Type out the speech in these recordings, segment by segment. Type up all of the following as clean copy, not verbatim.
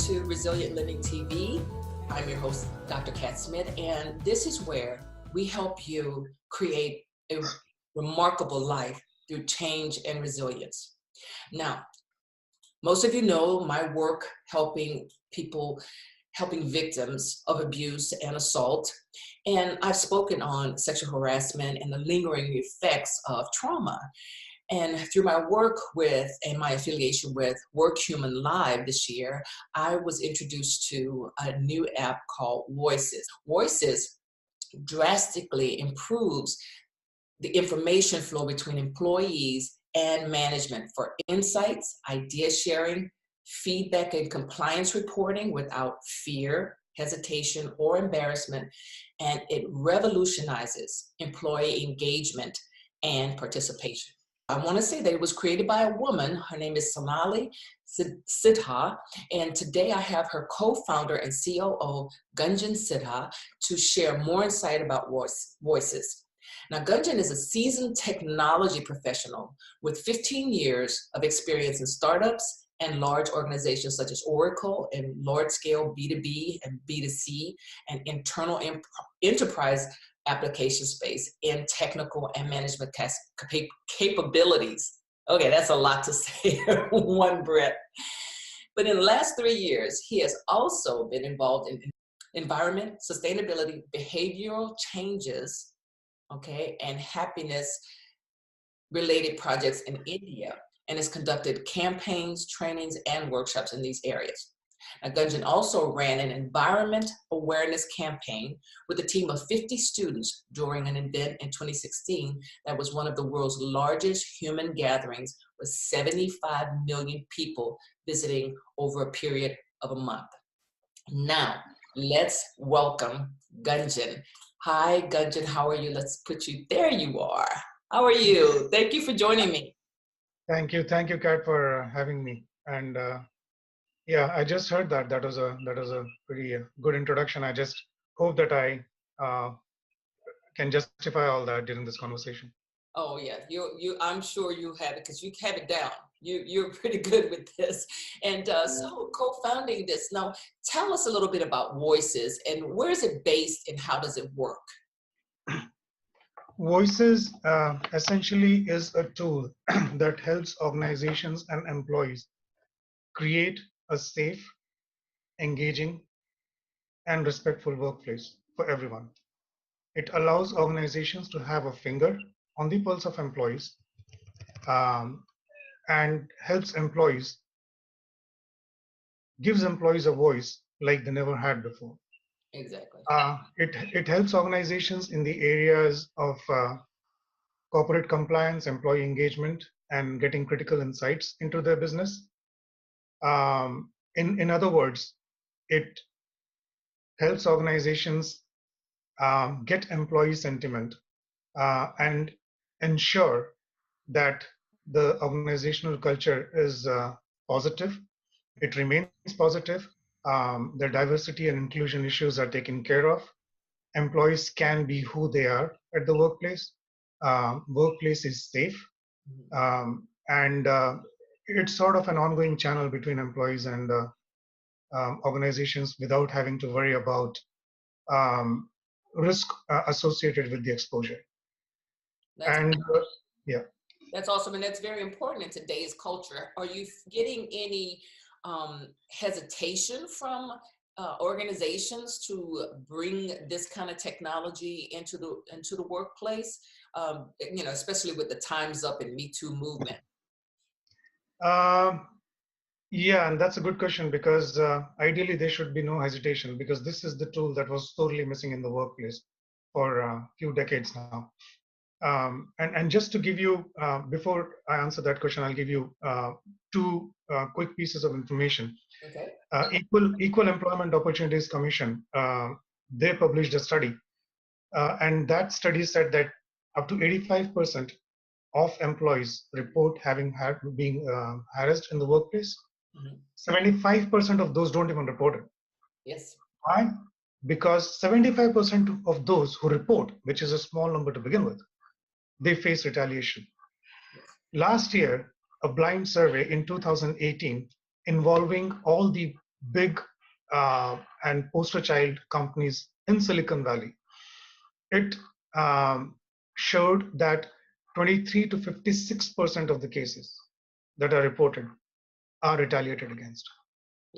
to Resilient Living TV. I'm your host, Dr. Kat Smith, and this is where we help you create a remarkable life through change and resilience. Now, most of you know my work helping victims of abuse and assault, and I've spoken on sexual harassment and the lingering effects of trauma. And through my work with and my affiliation with Work Human Live this year, I was introduced to a new app called Woices. Woices drastically improves the information flow between employees and management for insights, idea sharing, feedback, and compliance reporting without fear, hesitation, or embarrassment. And it revolutionizes employee engagement and participation. I want to say that it was created by a woman. Her name is Sonali Siddha, and today I have her co-founder and COO, Gunjan Siddha, to share more insight about Woices. Now, Gunjan is a seasoned technology professional with 15 years of experience in startups and large organizations such as Oracle and large-scale B2B and B2C and internal enterprise application space in technical and management capabilities. Okay, that's a lot to say in one breath. But in the last 3 years, he has also been involved in environment, sustainability, behavioral changes, okay, and happiness-related projects in India, and has conducted campaigns, trainings, and workshops in these areas. Now, Gunjan also ran an environment awareness campaign with a team of 50 students during an event in 2016 that was one of the world's largest human gatherings with 75 million people visiting over a period of a month. Now, let's welcome Gunjan. Hi, Gunjan, how are you? Let's put you, there you are. How are you? Thank you for joining me. Thank you, Kat, for having me. And yeah, I just heard that. That was a pretty good introduction. I just hope that I can justify all that during this conversation. Oh yeah, I'm sure you have it because you have it down. You're pretty good with this. And so co-founding this. Now, tell us a little bit about Woices and where is it based and how does it work? Woices essentially is a tool that helps organizations and employees create a safe, engaging, and respectful workplace for everyone. It allows organizations to have a finger on the pulse of employees and gives employees a voice like they never had before. Exactly. It helps organizations in the areas of corporate compliance, employee engagement, and getting critical insights into their business. In other words, it helps organizations get employee sentiment and ensure that the organizational culture is positive. It remains positive. The diversity and inclusion issues are taken care of. Employees can be who they are at the workplace. Workplace is safe. And it's sort of an ongoing channel between employees and organizations without having to worry about risk associated with the exposure. Yeah. That's awesome, and that's very important in today's culture. Are you getting any hesitation from organizations to bring this kind of technology into the workplace? Especially with the Time's Up and Me Too movement. Yeah, and that's a good question because ideally there should be no hesitation because this is the tool that was totally missing in the workplace for a few decades now. And just to give you, before I answer that question, I'll give you two quick pieces of information. Okay. Equal Employment Opportunities Commission, they published a study, and that study said that up to 85% of employees report being harassed in the workplace. 75% of those don't even report it. Yes. Why? Because 75% of those who report, which is a small number to begin with, they face retaliation. Last year, a blind survey in 2018 involving all the big and poster child companies in Silicon Valley, it showed that 23 to 56% of the cases that are reported are retaliated against.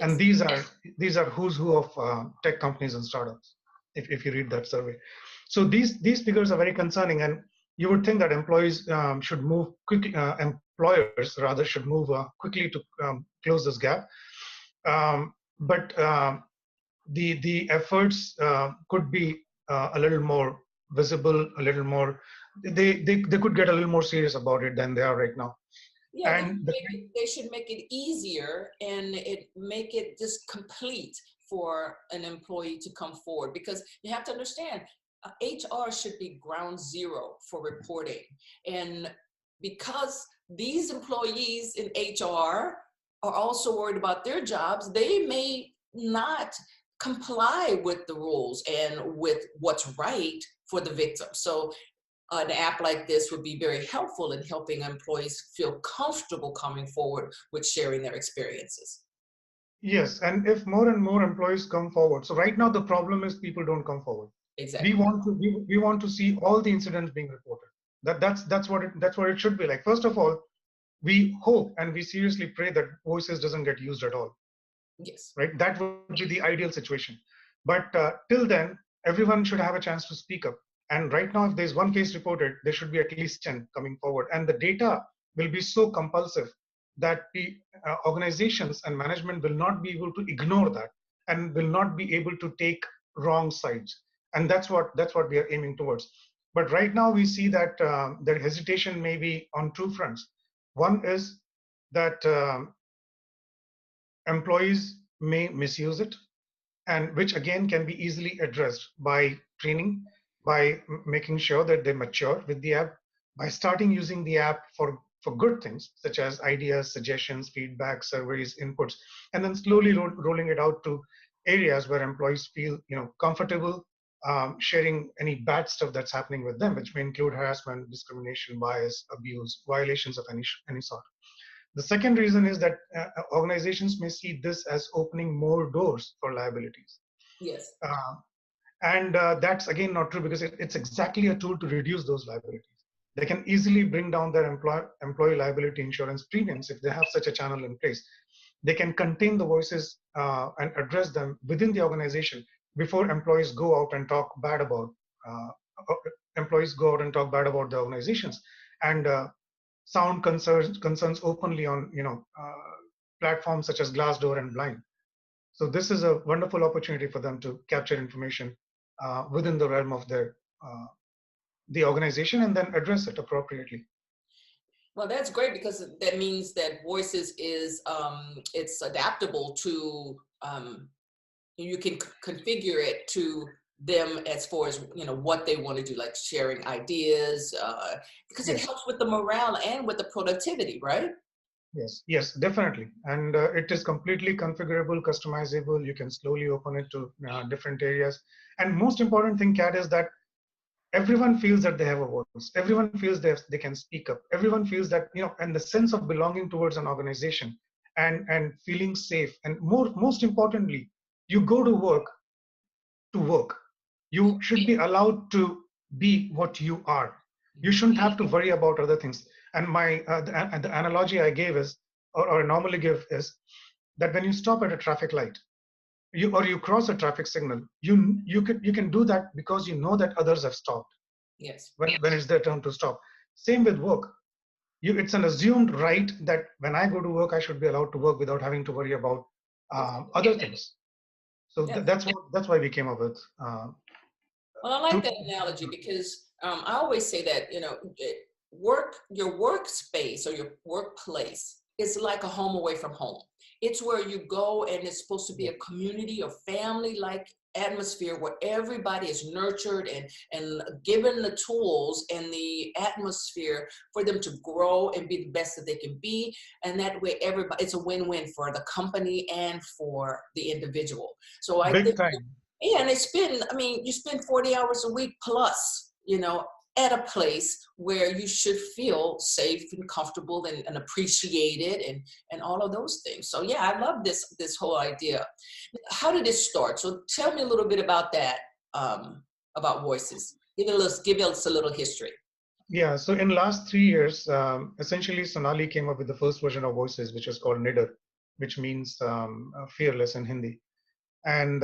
And Yes. these are who's who of tech companies and startups, if you read that survey. So these figures are very concerning, and you would think that employees should move quickly, employers rather should move quickly to close this gap. But the efforts could be a little more visible, a little more. They could get a little more serious about it than they are right now. Yeah, And they should make it easier and make it just complete for an employee to come forward, because you have to understand, HR should be ground zero for reporting. And because these employees in HR are also worried about their jobs, they may not comply with the rules and with what's right for the victim. So an app like this would be very helpful in helping employees feel comfortable coming forward with sharing their experiences. yes, and if more and more employees come forward, so right now the problem is people don't come forward. We Exactly. want to we want to see all the incidents being reported. That's what it should be like. First of all, we hope and we seriously pray that Voices doesn't get used at all, Yes. right? That would be the ideal situation. But till then, everyone should have a chance to speak up. And right now, if there's one case reported, there should be at least 10 coming forward. And the data will be so compulsive that the organizations and management will not be able to ignore that and will not be able to take wrong sides. And that's what we are aiming towards. But right now, we see that the hesitation may be on two fronts. One is that employees may misuse it, and which again can be easily addressed by training, by making sure that they mature with the app, by starting using the app for good things such as ideas, suggestions, feedback, surveys, inputs, and then slowly rolling it out to areas where employees feel comfortable sharing any bad stuff that's happening with them, which may include harassment, discrimination, bias, abuse, violations of any sort. The second reason is that organizations may see this as opening more doors for liabilities. Yes. Uh, and that's again not true, because it's exactly a tool to reduce those liabilities. They can easily bring down their employee liability insurance premiums if they have such a channel in place. They can contain the voices and address them within the organization before uh, employees go out and talk bad about the organizations, and sound concerns openly on platforms such as Glassdoor and Blind. So this is a wonderful opportunity for them to capture information within the realm of uh, the organization and then address it appropriately. Well, that's great, because that means that Voices is it's adaptable to you can configure it to them as far as what they want to do, like sharing ideas, because it Yes, helps with the morale and with the productivity, right? yes, definitely. And it is completely configurable, customizable. You can slowly open it to different areas. And most important thing, Kat, is that everyone feels that they have a voice. Everyone feels they can speak up. Everyone feels that, and the sense of belonging towards an organization and feeling safe. And most importantly, you go to work. You should be allowed to be what you are. You shouldn't have to worry about other things. And the analogy I gave is, or I normally give, is that when you stop at a traffic light, you cross a traffic signal, you can do that because you know that others have stopped Yes. when it's their turn to stop. Same with work. It's an assumed right that when I go to work, I should be allowed to work without having to worry about Exactly. other things. So Yeah. that's why we came up with Well, I like two. that analogy, because I always say that, your workspace or your workplace is like a home away from home. It's where you go, and it's supposed to be a community or family like atmosphere where everybody is nurtured and given the tools and the atmosphere for them to grow and be the best that they can be. And that way, everybody, it's a win-win for the company and for the individual. So I Big think, time. yeah, and you spend 40 hours a week plus, at a place where you should feel safe and comfortable and appreciated and all of those things. So yeah, I love this whole idea. How did it start? So tell me a little bit about that, about Voices. Give us a little history. Yeah, so in last 3 years, essentially Sonali came up with the first version of Voices, which was called Nidar, which means fearless in Hindi. And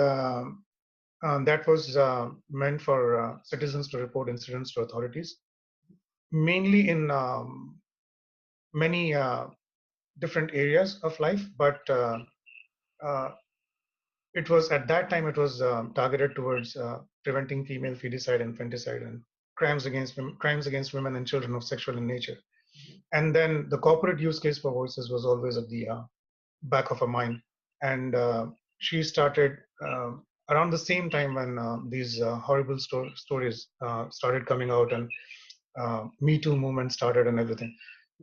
that was meant for citizens to report incidents to authorities, mainly in many different areas of life. But uh, it was at that time it was targeted towards preventing female feticide, infanticide, and crimes against women and children of sexual in nature. And then the corporate use case for Voices was always at the back of her mind. And she started around the same time when these horrible stories started coming out, and Me Too movement started and everything.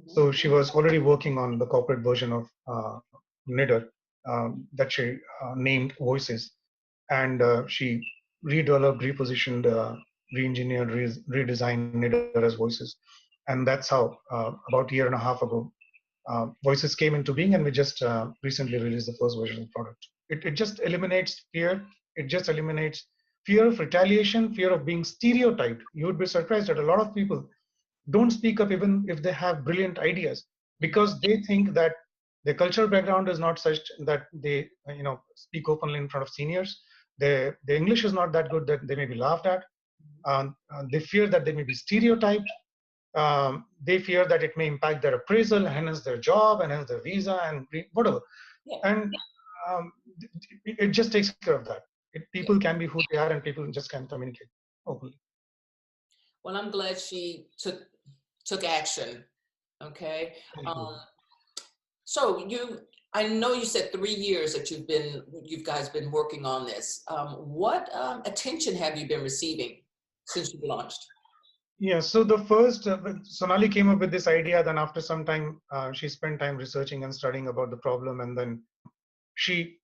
So she was already working on the corporate version of Nidar that she named Voices. And she redeveloped, repositioned, re-engineered, redesigned Nidar as Voices. And that's how, about a year and a half ago, Voices came into being, and we just recently released the first version of the product. It just eliminates fear. It just eliminates fear of retaliation, fear of being stereotyped. You would be surprised that a lot of people don't speak up even if they have brilliant ideas, because they think that their cultural background is not such that they speak openly in front of seniors. Their English is not that good that they may be laughed at. They fear that they may be stereotyped. They fear that it may impact their appraisal, hence their job, and hence their visa, and whatever. Yeah. And it just takes care of that. People can be who they are, and people just can communicate openly. Well, I'm glad she took action. Okay. So I know you said 3 years that you guys been working on this. What attention have you been receiving since you launched? Yeah, so the first, Sonali came up with this idea. Then after some time, she spent time researching and studying about the problem. And then she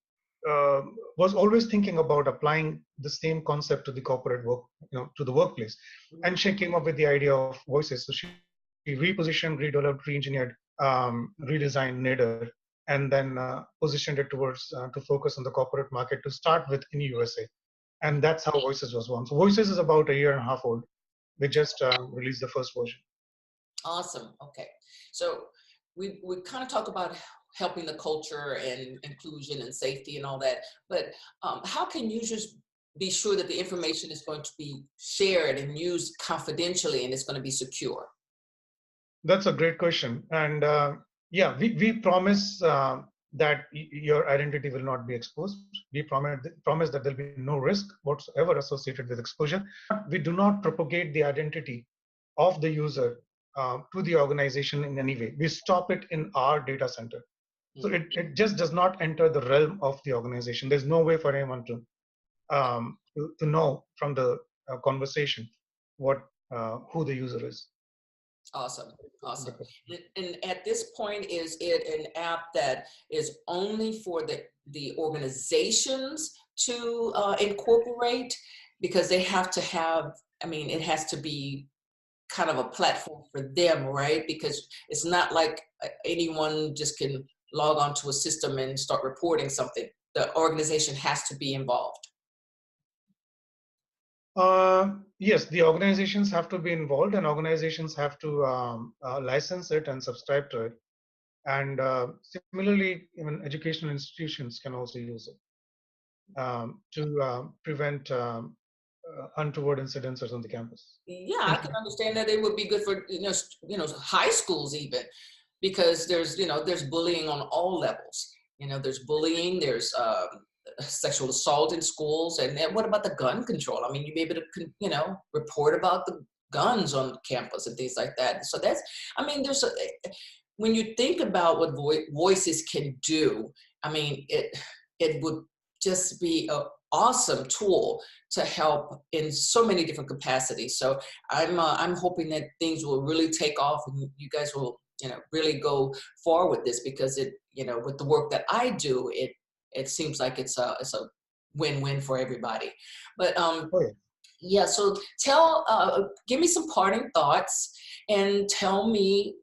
was always thinking about applying the same concept to the corporate work, to the workplace. And she came up with the idea of Voices. So she repositioned, redeveloped, re-engineered, redesigned Nader, and then positioned it towards to focus on the corporate market to start with in USA. And that's how Voices was born. So Voices is about a year and a half old. We just released the first version. Awesome. Okay. So we kind of talk about helping the culture and inclusion and safety and all that, but how can users be sure that the information is going to be shared and used confidentially and it's going to be secure? That's a great question. And yeah, we promise that your identity will not be exposed. We promise that there'll be no risk whatsoever associated with exposure. We do not propagate the identity of the user to the organization in any way. We stop it in our data center. So it just does not enter the realm of the organization. There's no way for anyone to know from the conversation who the user is. Awesome. Awesome. And at this point, is it an app that is only for the organizations to incorporate? Because they have to have, it has to be kind of a platform for them, right? Because it's not like anyone just can log onto a system and start reporting something. The organization has to be involved. Yes, the organizations have to be involved, and organizations have to license it and subscribe to it. And similarly, even educational institutions can also use it to prevent untoward incidents on the campus. Yeah, I can understand that it would be good for high schools even, because there's bullying on all levels. There's bullying, there's sexual assault in schools, and then what about the gun control? You may be able to report about the guns on campus and things like that. So that's when you think about what Voices can do, it would just be an awesome tool to help in so many different capacities. So I'm hoping that things will really take off, and you guys will really go forward with this, because with the work that I do, it seems like it's a win-win for everybody. But Yeah, so give me some parting thoughts and tell me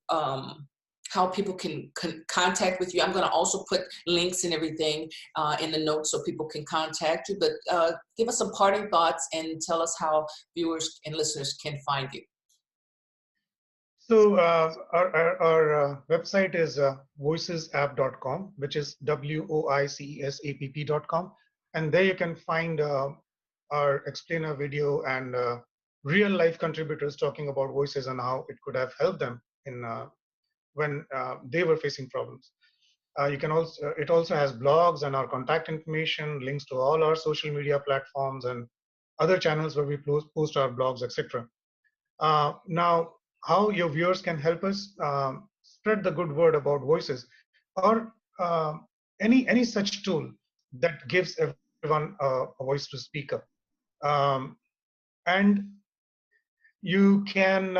how people can contact with you. I'm going to also put links and everything in the notes so people can contact you, but give us some parting thoughts and tell us how viewers and listeners can find you. So our website is voicesapp.com, which is WOICESAPP.com. And there you can find our explainer video and real life contributors talking about voices and how it could have helped them in when they were facing problems. You can also it also has blogs and our contact information, links to all our social media platforms and other channels where we post our blogs, etc. Now, how your viewers can help us spread the good word about voices, or any such tool that gives everyone a voice to speak up. And you can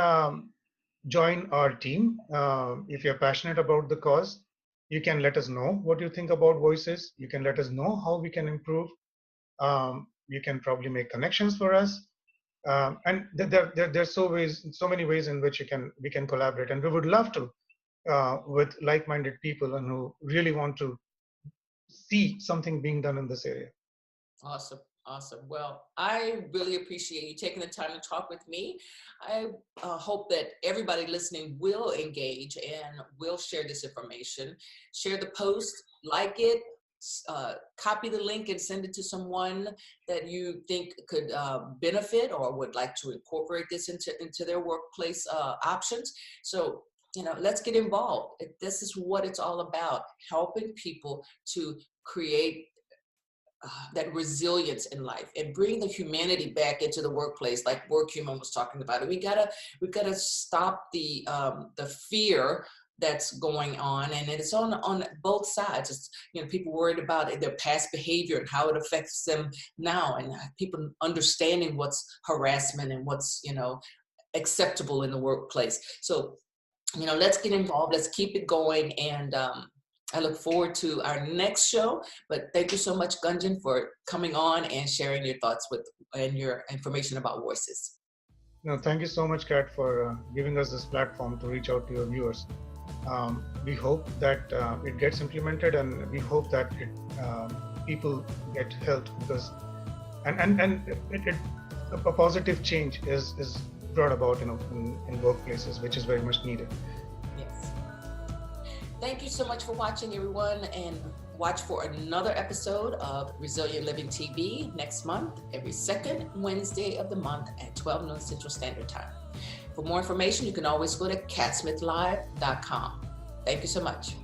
join our team if you're passionate about the cause. You can let us know what you think about voices. You can let us know how we can improve. You can probably make connections for us. And there's so many ways in which we can collaborate, and we would love to with like-minded people and who really want to see something being done in this area. Awesome. Awesome. Well, I really appreciate you taking the time to talk with me. I hope that everybody listening will engage and will share this information. Share the post, like it, copy the link and send it to someone that you think could benefit or would like to incorporate this into their workplace options. So, let's get involved. This is what it's all about, helping people to create that resilience in life and bring the humanity back into the workplace, like WorkHuman was talking about it. We gotta stop the fear that's going on, and it's on both sides. It's, people worried about their past behavior and how it affects them now, and people understanding what's harassment and what's acceptable in the workplace. So let's get involved. Let's keep it going, and I look forward to our next show. But thank you so much, Gunjan, for coming on and sharing your thoughts and your information about Voices. No, thank you so much, Kat, for giving us this platform to reach out to your viewers. We hope that it gets implemented, and we hope that people get helped, because a positive change is brought about in workplaces, which is very much needed. Yes. Thank you so much for watching, everyone, and watch for another episode of Resilient Living TV next month, every second Wednesday of the month at 12 noon Central Standard Time. For more information, you can always go to catsmithlive.com. Thank you so much.